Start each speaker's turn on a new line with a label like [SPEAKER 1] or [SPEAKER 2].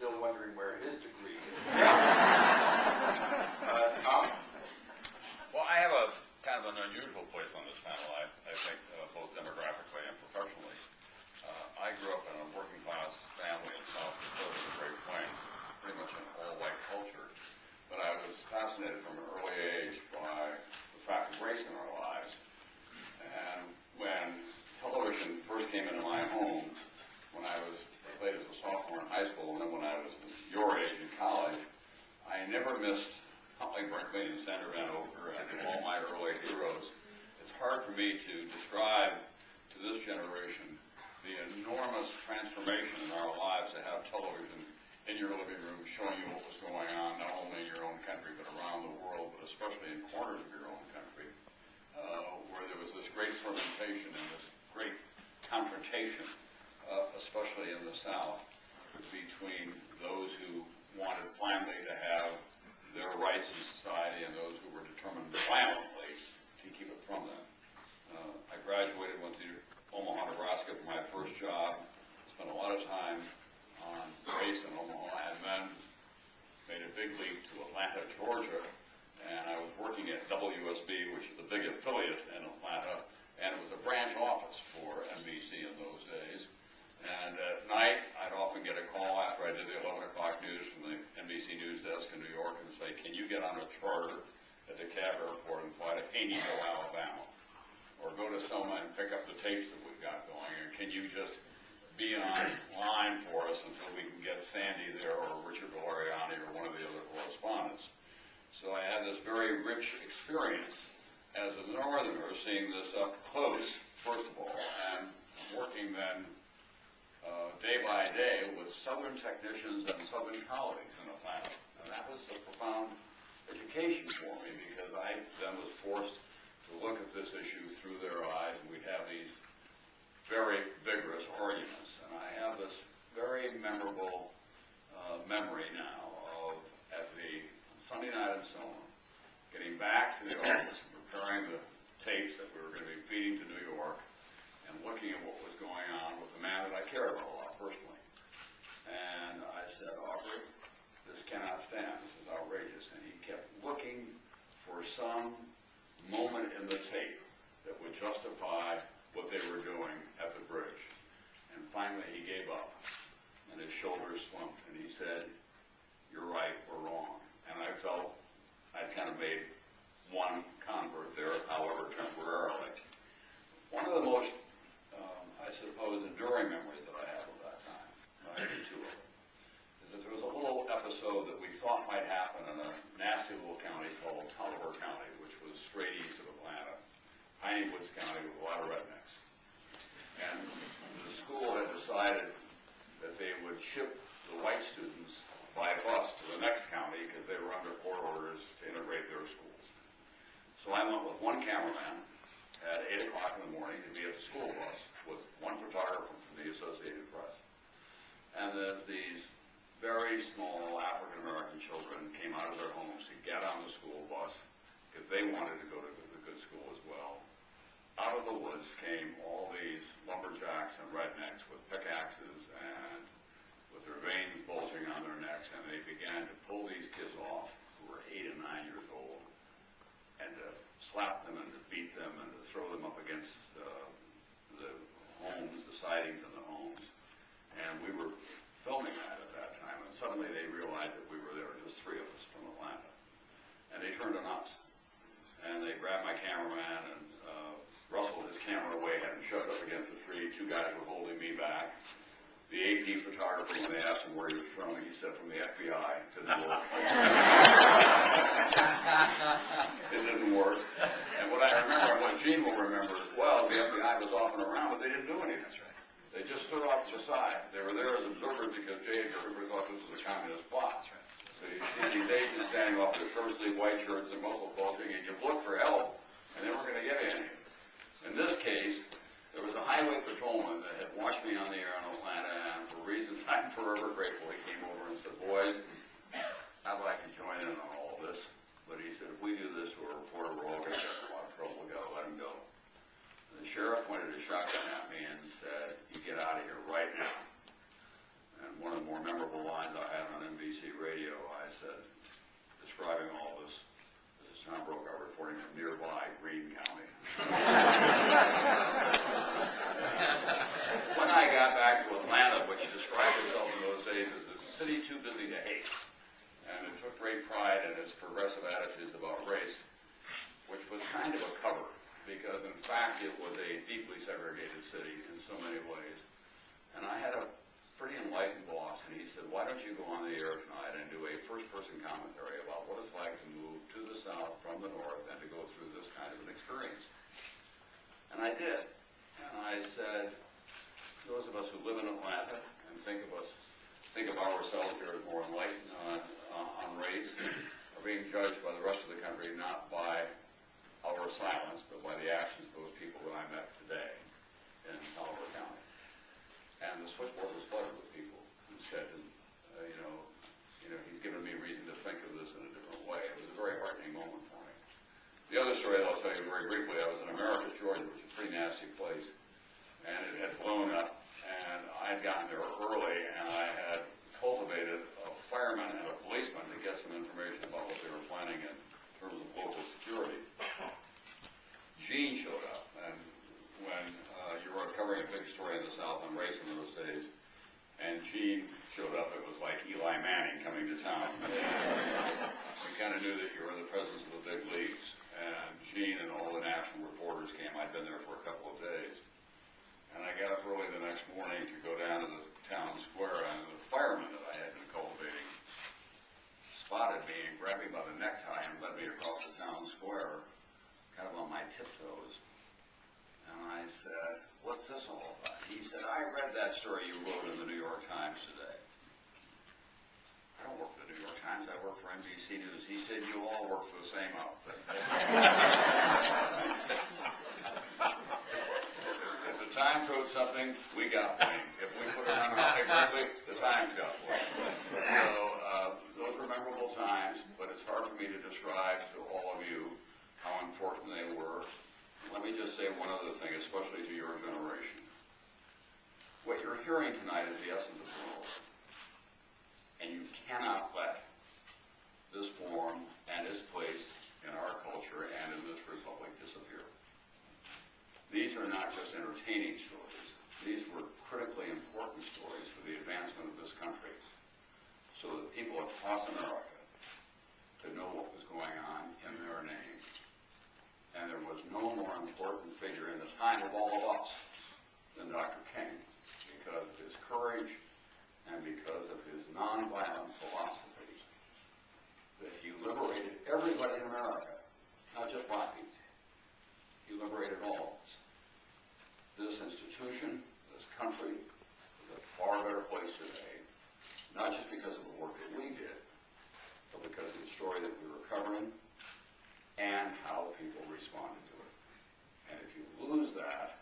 [SPEAKER 1] still wondering where his degree is.
[SPEAKER 2] Tom? Well, I have a kind of an unusual place on this panel, I think, both demographically and professionally. I grew up in a working class family in South Dakota, the Great Plains, pretty much an all-white culture. But I was fascinated from an early age by the fact of race in our lives. And when television first came into my home, when I was as late as a sophomore in high school, and then when I was your age in college, I never missed Huntley Brinkley and Sandra Van Oker and all my early heroes. It's hard for me to describe to this generation the enormous transformation in our lives to have television in your living room showing you what was going on, not only in your own country, but around the world, but especially in corners of your own country, where there was this great fermentation and this great confrontation, especially in the South, between those who wanted finally to have their rights in society and those who were determined violently to keep it from them. I graduated, went to Omaha, Nebraska for my first job, spent a lot of time on race in Omaha, and then made a big leap to Atlanta, Georgia, and I was working at WSB, which is the big affiliate in Atlanta, and it was a branch office for NBC in those days. And at night, I'd often get a call after I did the 11 o'clock news from the NBC News desk in New York and say, can you get on a charter at the Cab Airport and fly to Haneyville, Alabama? Or go to Selma and pick up the tapes that we've got going, or can you just be on line for us until we can get Sandy there or Richard Valeriani or one of the other correspondents? So I had this very rich experience as a northerner, seeing this up close, first of all, and working then day by day with Southern technicians and Southern colleagues in Atlanta. And that was a profound education for me, because I then was forced to look at this issue through their eyes, and we'd have these very vigorous arguments. And I have this very memorable memory now of, at the Sunday night in Selma, getting back to the office and preparing the tapes that we were going to be feeding to New York, and looking at what was going on with the man that I cared about a lot personally. And I said, Aubrey, this cannot stand. This is outrageous. And he kept looking for some moment in the tape that would justify what they were doing at the bridge. And finally he gave up, and his shoulders slumped, and he said, you're right, we're wrong. And I felt I'd kind of made one convert there, however temporarily. One of the most, I suppose, enduring memories that I have of that time, I have two of them, is that there was a little episode that we thought might happen in a nasty little county called Tolliver County, which was straight east of Atlanta, Piney Woods County with a lot of rednecks. And the school had decided that they would ship the white students by bus to the next county because they were under court orders to integrate their schools. So I went with one cameraman at 8 o'clock in the morning to be at the school bus with one photographer from the Associated Press. And as these very small African-American children came out of their homes to get on the school bus because they wanted to go to the good school as well, out of the woods came all these lumberjacks and rednecks with pickaxes and with their veins bulging on their necks, and they began to pull these kids off who were 8 and 9 years old, and to slap them and to beat them and to throw them up against the homes, the sidings of the homes. And we were filming that at that time, and suddenly they realized that we were there, just three of us from Atlanta. And they turned on us. And they grabbed my cameraman and rustled his camera away, had him shoved up against the tree. Two guys were holding me back. The AP photographer, when they asked him where he was from, he said from the FBI. It didn't work. It didn't work. And what I remember, and what Gene will remember as well, the FBI was off and around, but they didn't do anything. That's right. They just stood off to the side. They were there as observers because J.H. Everybody thought this was a communist plot. That's right. So you see these agents standing off their short sleeve white shirts and muscle bulging, and you look for help, and they weren't going to give you any. In this case, there was a highway patrolman that had watched me on the air in Atlanta, and for reasons I'm forever grateful, he came over and said, boys, I'd like to join in on all of this. But he said, if we do this to a reporter, we're all going to get in a lot of trouble. We got to let him go. And the sheriff pointed a shotgun at me and said, you get out of here right now. And one of the more memorable lines I have city too busy to hate. And it took great pride in its progressive attitudes about race, which was kind of a cover, because in fact it was a deeply segregated city in so many ways. And I had a pretty enlightened boss, and he said, why don't you go on the air tonight and do a first-person commentary about what it's like to move to the south from the north and to go through this kind of an experience. And I did. And I said, those of us who live in Atlanta and think of ourselves here as more enlightened on race are being judged by the rest of the country not by our silence, but by the actions of those people that I met today in Delaware County. And the switchboard was flooded with people who said, he's given me reason to think of this in a different way. It was a very heartening moment for me. The other story that I'll tell you very briefly, I was in Americus, Georgia, which is a pretty nasty place, and it had blown up, and I had gotten there early, and I had cultivated a fireman and a policeman to get some information about what they were planning in terms of local security. Gene showed up, and when you were covering a big story in the South on race in those days, and Gene showed up, it was like Eli Manning coming to town. We kind of knew that you were in the presence of the big leagues. And Gene and all the national reporters came. I'd been there for a couple of days. And I got up early the next morning to go down to the town square, and the fireman that I had been cultivating spotted me and grabbed me by the necktie and led me across the town square, kind of on my tiptoes. And I said, what's this all about? He said, I read that story you wrote in the New York Times today. I don't work for the New York Times, I work for NBC News. He said, you all work for the same outfit. If the Times wrote something, we got blamed. If we put it on our paper, the Times got blamed. So those were memorable times, but it's hard for me to describe to all of you how important they were. Let me just say one other thing, especially to your generation. What you're hearing tonight is the essence of journalism. And you cannot let this form and its place in our culture and in this republic disappear. These are not just entertaining stories. These were critically important stories for the advancement of this country, so that people across America could know what was going on in their name. And there was no more important figure in the time of all of us than Dr. King, because of his courage and because of his nonviolent philosophy, that he liberated everybody in America, not just black people. He liberated all of us. This institution, this country, is a far better place today, not just because of the work that we did, but because of the story that we were covering and how people responded to it. And if you lose that,